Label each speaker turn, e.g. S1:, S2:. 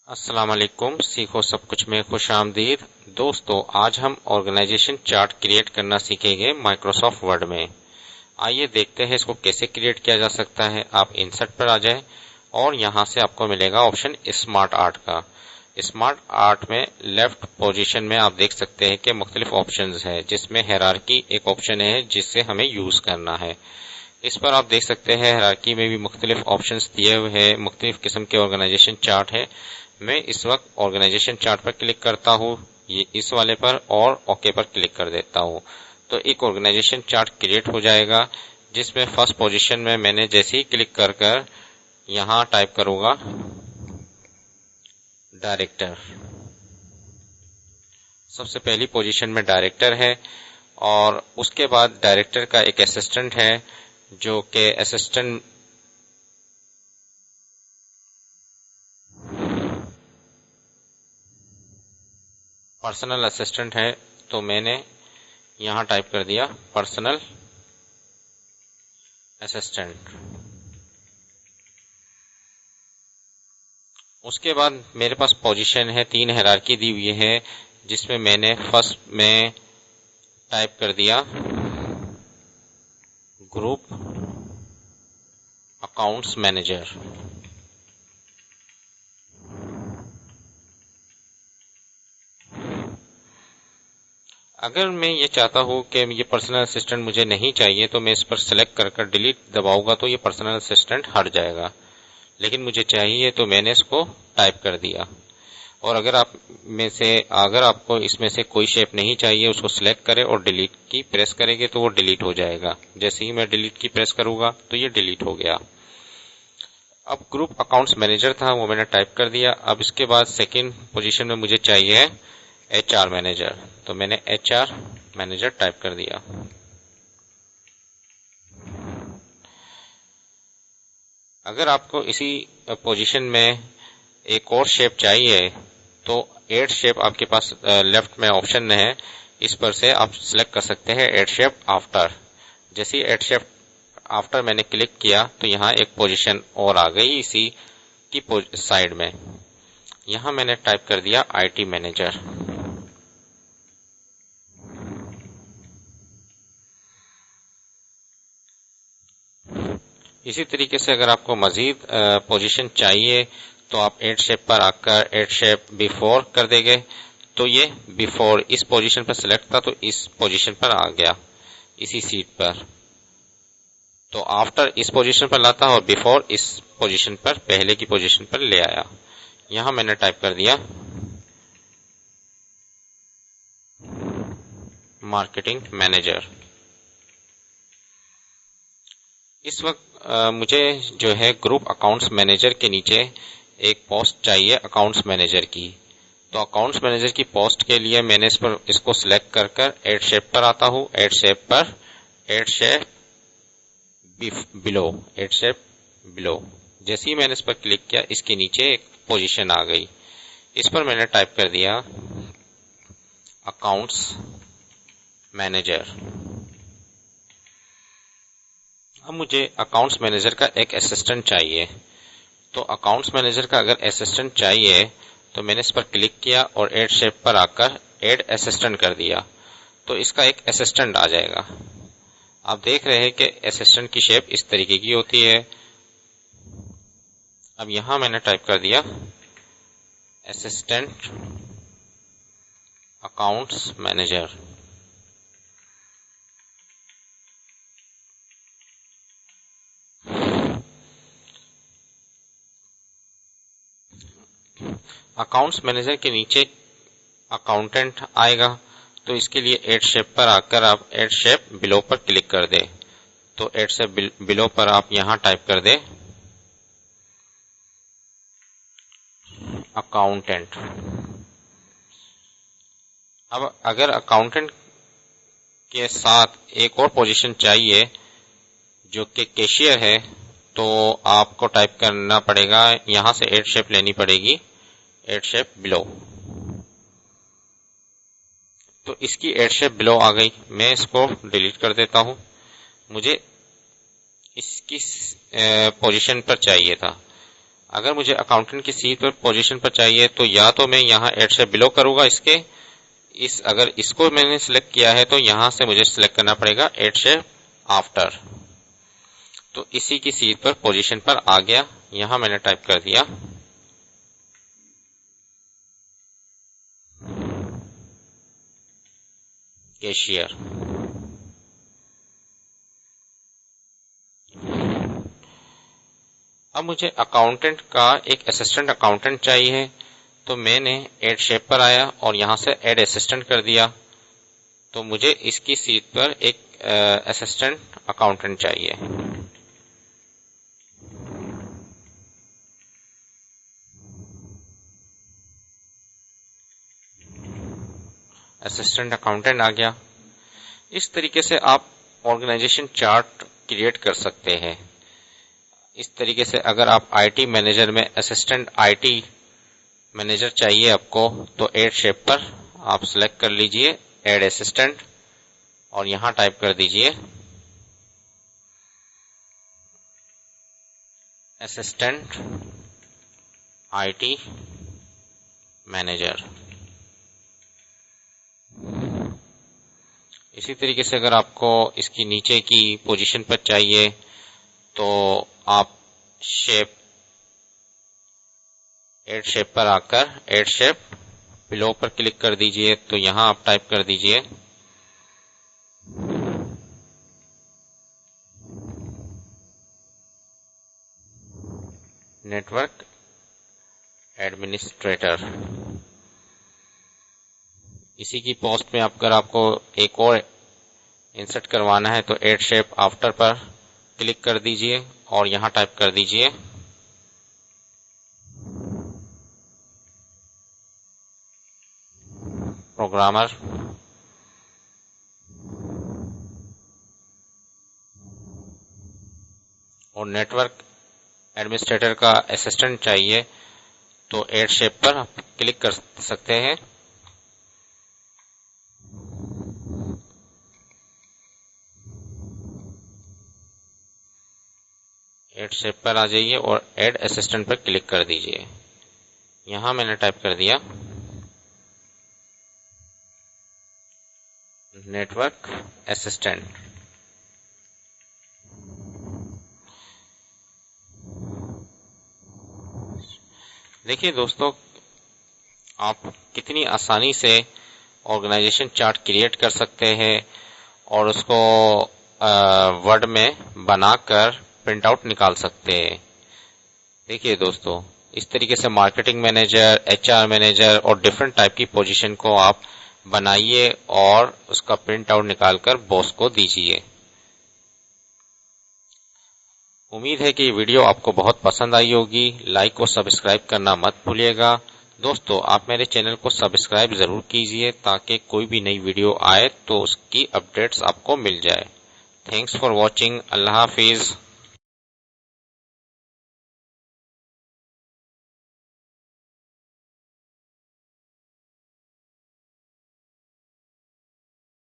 S1: अस्सलाम वालेकुम। सीखो सब कुछ में खुश आमदीद। दोस्तों, आज हम ऑर्गेनाइजेशन चार्ट क्रिएट करना सीखेंगे माइक्रोसॉफ्ट वर्ड में। आइए देखते हैं इसको कैसे क्रिएट किया जा सकता है। आप इंसर्ट पर आ जाएं और यहां से आपको मिलेगा ऑप्शन स्मार्ट आर्ट का। स्मार्ट आर्ट में लेफ्ट पोजीशन में आप देख सकते हैं कि मुख्तलिफ ऑप्शंस है, जिसमें हायरार्की एक ऑप्शन है जिससे हमें यूज करना है। इस पर आप देख सकते हैं हायरार्की में भी मुख्तलिफ ऑप्शंस दिए हुए हैं, मुख्तलिफ किस्म के ऑर्गेनाइजेशन चार्ट है। मैं इस वक्त ऑर्गेनाइजेशन चार्ट पर क्लिक करता हूँ, ये इस वाले पर, और ओके पर क्लिक कर देता हूँ तो एक ऑर्गेनाइजेशन चार्ट क्रिएट हो जाएगा, जिसमें फर्स्ट पोजीशन में मैंने जैसे ही क्लिक कर यहाँ टाइप करूंगा डायरेक्टर। सबसे पहली पोजीशन में डायरेक्टर है और उसके बाद डायरेक्टर का एक असिस्टेंट है, जो कि असिस्टेंट पर्सनल असिस्टेंट है। तो मैंने यहाँ टाइप कर दिया पर्सनल असिस्टेंट। उसके बाद मेरे पास पोजीशन है, 3 हायरार्की दी हुई है, जिसमें मैंने फर्स्ट में टाइप कर दिया ग्रुप अकाउंट्स मैनेजर। अगर मैं ये चाहता हूँ कि ये पर्सनल असिस्टेंट मुझे नहीं चाहिए, तो मैं इस पर सेलेक्ट कर डिलीट दबाऊंगा तो ये पर्सनल असिस्टेंट हट जाएगा। लेकिन मुझे चाहिए तो मैंने इसको टाइप कर दिया। और अगर आपको इसमें से कोई शेप नहीं चाहिए, उसको सिलेक्ट करें और डिलीट की प्रेस करेंगे तो वो डिलीट हो जाएगा। जैसे ही मैं डिलीट की प्रेस करूंगा तो ये डिलीट हो गया। अब ग्रुप अकाउंट्स मैनेजर था, वो मैंने टाइप कर दिया। अब इसके बाद सेकेंड पोजीशन में मुझे चाहिए HR मैनेजर, तो मैंने HR मैनेजर टाइप कर दिया। अगर आपको इसी पोजीशन में एक और शेप चाहिए तो एड शेप आपके पास लेफ्ट में ऑप्शन है, इस पर से आप सिलेक्ट कर सकते हैं एड शेप आफ्टर। जैसे ही एड शेप आफ्टर मैंने क्लिक किया तो यहाँ एक पोजीशन और आ गई इसी की साइड में। यहाँ मैंने टाइप कर दिया IT मैनेजर। इसी तरीके से अगर आपको मजीद पोजीशन चाहिए तो आप एड शेप पर आकर एड शेप बिफोर कर देंगे तो ये बिफोर इस पोजीशन पर सिलेक्ट था तो इस पोजीशन पर आ गया, इसी सीट पर। तो आफ्टर इस पोजीशन पर लाता और बिफोर इस पोजीशन पर, पहले की पोजीशन पर ले आया। यहां मैंने टाइप कर दिया मार्केटिंग मैनेजर। इस वक्त मुझे जो है ग्रुप अकाउंट्स मैनेजर के नीचे एक पोस्ट चाहिए अकाउंट्स मैनेजर की। तो अकाउंट्स मैनेजर की पोस्ट के लिए मैंने इसको सिलेक्ट कर एड शेप पर आता हूँ। एड शेप पर add shape below, add shape below. जैसे ही मैंने इस पर क्लिक किया, इसके नीचे एक पोजीशन आ गई। इस पर मैंने टाइप कर दिया अकाउंट्स मैनेजर। अब मुझे अकाउंट्स मैनेजर का एक असिस्टेंट चाहिए। तो अकाउंट्स मैनेजर का अगर असिस्टेंट चाहिए तो मैंने इस पर क्लिक किया और एड शेप पर आकर एड असिस्टेंट कर दिया तो इसका एक असिस्टेंट आ जाएगा। आप देख रहे हैं कि असिस्टेंट की शेप इस तरीके की होती है। अब यहां मैंने टाइप कर दिया assistant accounts manager. Accounts manager के नीचे अकाउंटेंट आएगा, तो इसके लिए एड शेप पर आकर आप एड शेप बिलो पर क्लिक कर दे। तो एड शेप बिलो पर आप यहां टाइप कर दे अकाउंटेंट। अब अगर अकाउंटेंट के साथ एक और पोजीशन चाहिए जो कि कैशियर है, तो आपको टाइप करना पड़ेगा, यहां से एड शेप लेनी पड़ेगी, एड शेप बिलो। तो इसकी एड शेप बिलो आ गई। मैं इसको डिलीट कर देता हूं, मुझे इसकी पोजीशन पर चाहिए था। अगर मुझे अकाउंटेंट की सीट पर पोजीशन पर चाहिए तो या तो मैं यहाँ एड शेप बिलो करूंगा अगर इसको मैंने सिलेक्ट किया है तो यहाँ से मुझे सिलेक्ट करना पड़ेगा एड शेप आफ्टर। तो इसी की सीट पर पोजीशन पर आ गया। यहाँ मैंने टाइप कर दिया कैशियर। अब मुझे अकाउंटेंट का एक असिस्टेंट अकाउंटेंट चाहिए, तो मैंने एड शेप पर आया और यहाँ से एड असिस्टेंट कर दिया। तो मुझे इसकी सीट पर एक असिस्टेंट अकाउंटेंट चाहिए। असिस्टेंट अकाउंटेंट आ गया। इस तरीके से आप ऑर्गेनाइजेशन चार्ट क्रिएट कर सकते हैं। इस तरीके से अगर आप आईटी मैनेजर में असिस्टेंट आईटी मैनेजर चाहिए आपको, तो एड शेप पर आप सिलेक्ट कर लीजिए एड असिस्टेंट और यहाँ टाइप कर दीजिए असिस्टेंट आईटी मैनेजर। इसी तरीके से अगर आपको इसकी नीचे की पोजीशन पर चाहिए तो आप एड शेप पर आकर एड शेप बिलो पर क्लिक कर दीजिए। तो यहाँ आप टाइप कर दीजिए नेटवर्क एडमिनिस्ट्रेटर। इसी की पोस्ट में अगर आपको एक और इंसर्ट करवाना है तो एड शेप आफ्टर पर क्लिक कर दीजिए और यहाँ टाइप कर दीजिए प्रोग्रामर। और नेटवर्क एडमिनिस्ट्रेटर का असिस्टेंट चाहिए तो एड शेप पर आप क्लिक कर सकते हैं। एड शेप पर आ जाइए और एड असिस्टेंट पर क्लिक कर दीजिए। यहाँ मैंने टाइप कर दिया नेटवर्क असिस्टेंट। देखिए दोस्तों, आप कितनी आसानी से ऑर्गेनाइजेशन चार्ट क्रिएट कर सकते हैं और उसको वर्ड में बनाकर प्रिंट आउट निकाल सकते हैं। देखिए दोस्तों, इस तरीके से मार्केटिंग मैनेजर, एचआर मैनेजर और डिफरेंट टाइप की पोजीशन को आप बनाइए और उसका प्रिंट आउट निकालकर बॉस को दीजिए। उम्मीद है कि ये वीडियो आपको बहुत पसंद आई होगी। लाइक और सब्सक्राइब करना मत भूलिएगा। दोस्तों, आप मेरे चैनल को सब्सक्राइब जरूर कीजिए ताकि कोई भी नई वीडियो आए तो उसकी अपडेट्स आपको मिल जाए। Thanks for watching. Allah Hafiz.